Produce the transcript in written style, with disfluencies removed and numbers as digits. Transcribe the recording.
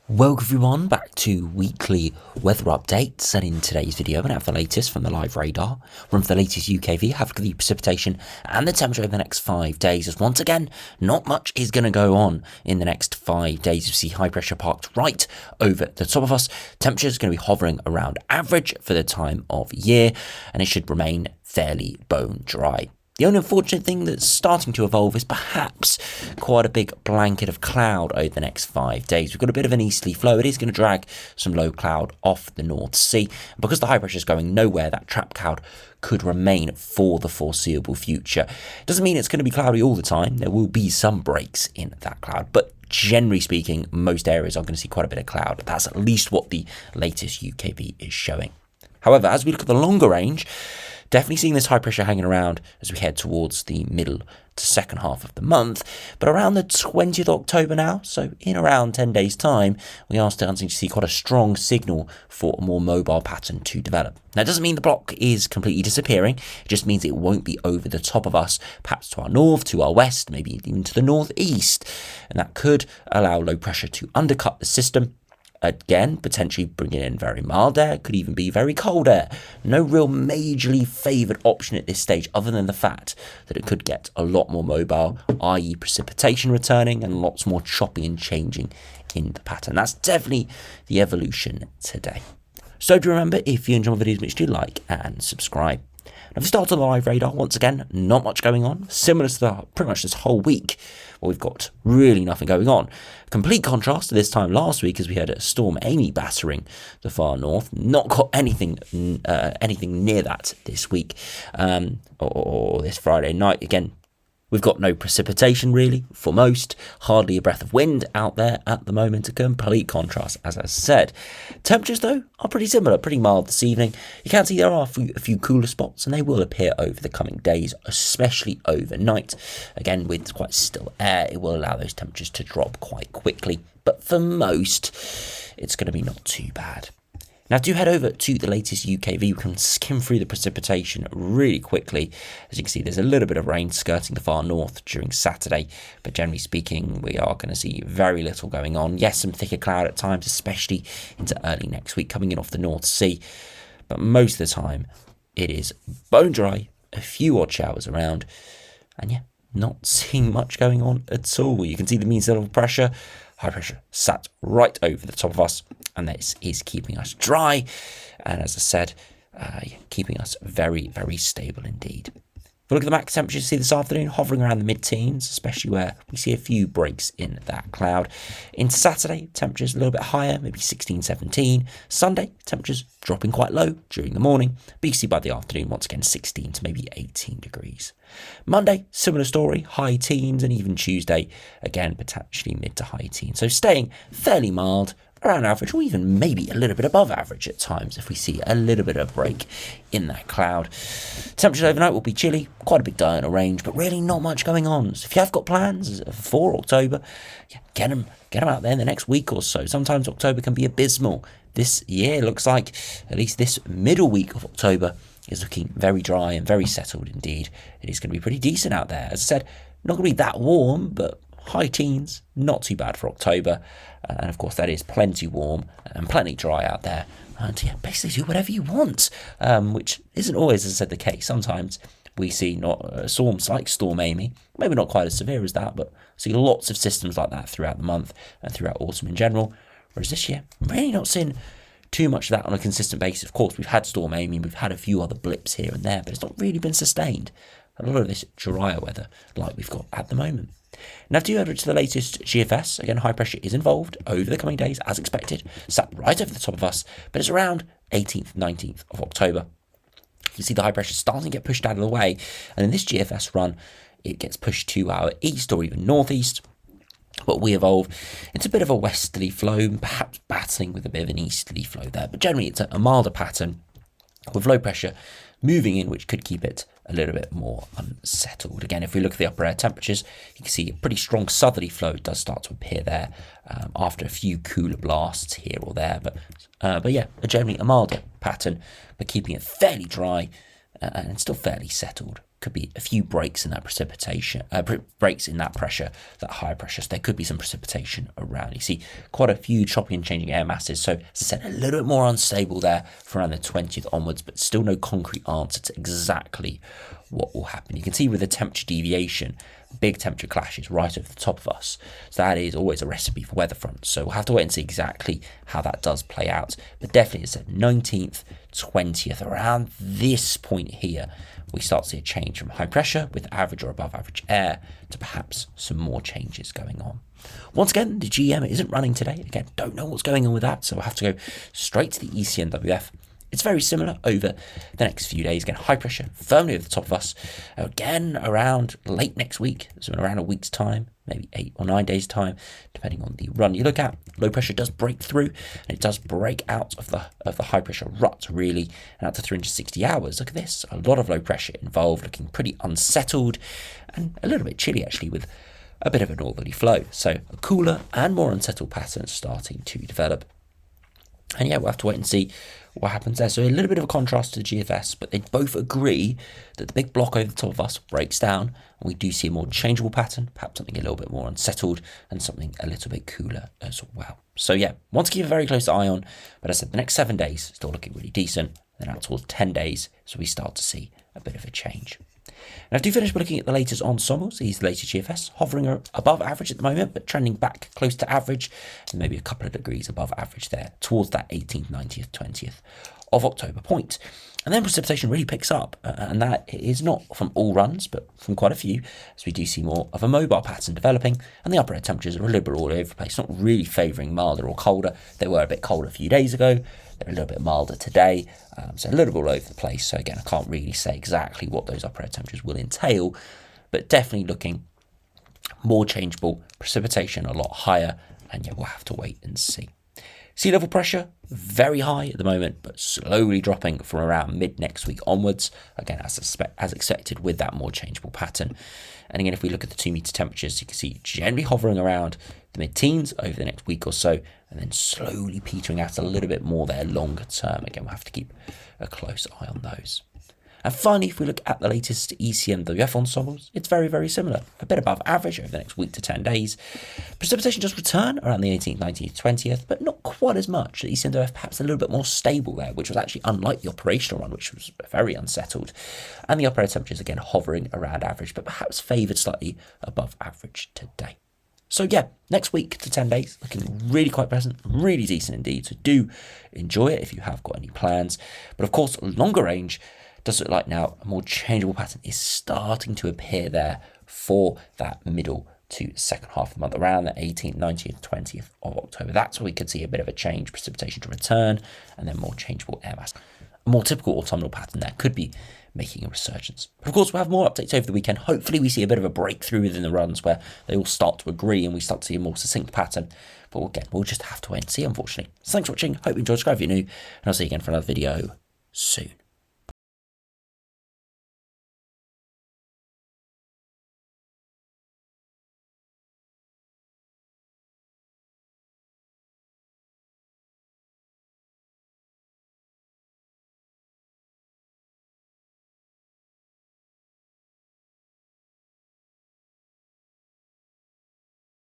Welcome everyone back to weekly weather updates, and in today's video we have the latest from the live radar. Run for the latest UKV, have a look at the precipitation and the temperature over the next 5 days, as once again not much is going to go on in the next 5 days. You see high pressure parked right over the top of us. Temperature is going to be hovering around average for the time of year, and it should remain fairly bone dry. The only unfortunate thing that's starting to evolve is perhaps quite a big blanket of cloud over the next 5 days. We've got a bit of an easterly flow. It is going to drag some low cloud off the North Sea. Because the high pressure is going nowhere, that trap cloud could remain for the foreseeable future. Doesn't mean it's going to be cloudy all the time. There will be some breaks in that cloud, but generally speaking, most areas are going to see quite a bit of cloud. That's at least what the latest UKV is showing. However, as we look at the longer range, definitely seeing this high pressure hanging around as we head towards the middle to second half of the month. But around the 20th of October now, so in around 10 days' time, we are starting to see quite a strong signal for a more mobile pattern to develop. Now, it doesn't mean the block is completely disappearing. It just means it won't be over the top of us, perhaps to our north, to our west, maybe even to the northeast. And that could allow low pressure to undercut the system. Again, potentially bringing in very mild air, could even be very cold air. No real majorly favoured option at this stage, other than the fact that it could get a lot more mobile, i.e. precipitation returning and lots more choppy and changing in the pattern. That's definitely the evolution today. So do remember, if you enjoy my videos, do like and subscribe. Now, if we start on the live radar, once again, not much going on. Similar to pretty much this whole week, where we've got really nothing going on. Complete contrast to this time last week, as we had a storm Amy battering the far north. Not got anything near that this week, or this Friday night. Again, we've got no precipitation really for most, hardly a breath of wind out there at the moment. A complete contrast, as I said. Temperatures though are pretty similar, pretty mild this evening. You can see there are a few cooler spots, and they will appear over the coming days, especially overnight. Again, with quite still air, it will allow those temperatures to drop quite quickly, but for most it's going to be not too bad. Now, do head over to the latest UKV. We can skim through the precipitation really quickly. As you can see, there's a little bit of rain skirting the far north during Saturday, but generally speaking, we are going to see very little going on. Yes, some thicker cloud at times, especially into early next week, coming in off the North Sea, but most of the time, it is bone dry, a few odd showers around, and yeah, not seeing much going on at all. You can see the mean sea level pressure, high pressure sat right over the top of us, and this is keeping us dry, and as I said, keeping us very, very stable indeed. If we look at the max temperature, you see this afternoon hovering around the mid-teens, especially where we see a few breaks in that cloud. In Saturday, temperatures a little bit higher, maybe 16, 17. Sunday, temperatures dropping quite low during the morning, but you see by the afternoon, once again, 16 to maybe 18 degrees. Monday, similar story, high teens, and even Tuesday, again, potentially mid to high teens. So staying fairly mild, around average, or even maybe a little bit above average at times if we see a little bit of break in that cloud. Temperatures overnight will be chilly, quite a big diurnal range, but really not much going on. So if you have got plans for October, get them out there in the next week or so. Sometimes October can be abysmal. This year looks like at least this middle week of October is looking very dry and very settled indeed. It is going to be pretty decent out there. As I said, not going to be that warm, but high teens, not too bad for October. And of course, that is plenty warm and plenty dry out there. And yeah, basically do whatever you want, which isn't always, as I said, the case. Sometimes we see storms like Storm Amy, maybe not quite as severe as that, but see lots of systems like that throughout the month and throughout autumn in general. Whereas this year, I'm really not seeing too much of that on a consistent basis. Of course, we've had Storm Amy, we've had a few other blips here and there, but it's not really been sustained. A lot of this drier weather like we've got at the moment. Now, do over to the latest GFS. Again, high pressure is involved over the coming days, as expected. Sat right over the top of us, but it's around 18th, 19th of October. You see the high pressure starting to get pushed out of the way, and in this GFS run, it gets pushed to our east or even northeast. But we evolve into a bit of a westerly flow, perhaps battling with a bit of an easterly flow there. But generally, it's a milder pattern with low pressure moving in, which could keep it a little bit more unsettled. Again, if we look at the upper air temperatures, you can see a pretty strong southerly flow does start to appear there after a few cooler blasts here or there. But yeah, generally a milder pattern, but keeping it fairly dry and still fairly settled could be a few breaks in that precipitation, breaks in that pressure, that higher pressure. So there could be some precipitation around. You see quite a few choppy and changing air masses. So as I said, a little bit more unstable there from around the 20th onwards, but still no concrete answer to exactly what will happen. You can see with the temperature deviation, big temperature clashes right over the top of us. So that is always a recipe for weather fronts. So we'll have to wait and see exactly how that does play out. But definitely, as I said, 19th, 20th, around this point here, we start to see a change from high pressure with average or above average air to perhaps some more changes going on. Once again, the GM isn't running today. Again, don't know what's going on with that, so we'll have to go straight to the ECNWF. It's very similar over the next few days. Again, high pressure firmly over the top of us. Again, around late next week, so in around a week's time, maybe 8 or 9 days' time, depending on the run you look at. Low pressure does break through, and it does break out of the high pressure rut, really, and out to 360 hours. Look at this, a lot of low pressure involved, looking pretty unsettled, and a little bit chilly, actually, with a bit of a northerly flow. So a cooler and more unsettled pattern starting to develop. And yeah, we'll have to wait and see what happens there. So a little bit of a contrast to the GFS, but they both agree that the big block over the top of us breaks down, and we do see a more changeable pattern, perhaps something a little bit more unsettled and something a little bit cooler as well. So yeah, one to keep a very close eye on, but as I said, the next 7 days still looking really decent, then out towards 10 days, so we start to see a bit of a change. And I do finish by looking at the latest ensembles. These latest GFS hovering above average at the moment, but trending back close to average, and maybe a couple of degrees above average there towards that 18th, 19th, 20th of October point. And then precipitation really picks up, and that is not from all runs, but from quite a few, as we do see more of a mobile pattern developing, and the upper air temperatures are a little bit all over the place, not really favouring milder or colder. They were a bit colder a few days ago. They're a little bit milder today, so a little bit all over the place. So again, I can't really say exactly what those upper air temperatures will entail, but definitely looking more changeable, precipitation a lot higher, and yeah, we'll have to wait and see. Sea level pressure, very high at the moment, but slowly dropping from around mid next week onwards. Again, as expected with that more changeable pattern. And again, if we look at the 2 meter temperatures, you can see generally hovering around the mid-teens over the next week or so, and then slowly petering out a little bit more there longer term. Again, we'll have to keep a close eye on those. And finally, if we look at the latest ECNWF ensembles, it's very, very similar. A bit above average over the next week to 10 days. Precipitation does return around the 18th, 19th, 20th, but not quite as much. The ECNWF perhaps a little bit more stable there, which was actually unlike the operational run, which was very unsettled. And the upper air temperatures, again, hovering around average, but perhaps favoured slightly above average today. So yeah, next week to 10 days, looking really quite pleasant, really decent indeed. So do enjoy it if you have got any plans. But of course, longer range does look like now a more changeable pattern is starting to appear there for that middle to second half of the month, around the 18th, 19th, 20th of October. That's where we could see a bit of a change, precipitation to return, and then more changeable air mass. A more typical autumnal pattern there could be making a resurgence. But of course, we'll have more updates over the weekend. Hopefully we see a bit of a breakthrough within the runs where they all start to agree and we start to see a more succinct pattern. But again, we'll just have to wait and see, unfortunately. So thanks for watching. Hope you enjoyed. Subscribe if you're new, and I'll see you again for another video soon.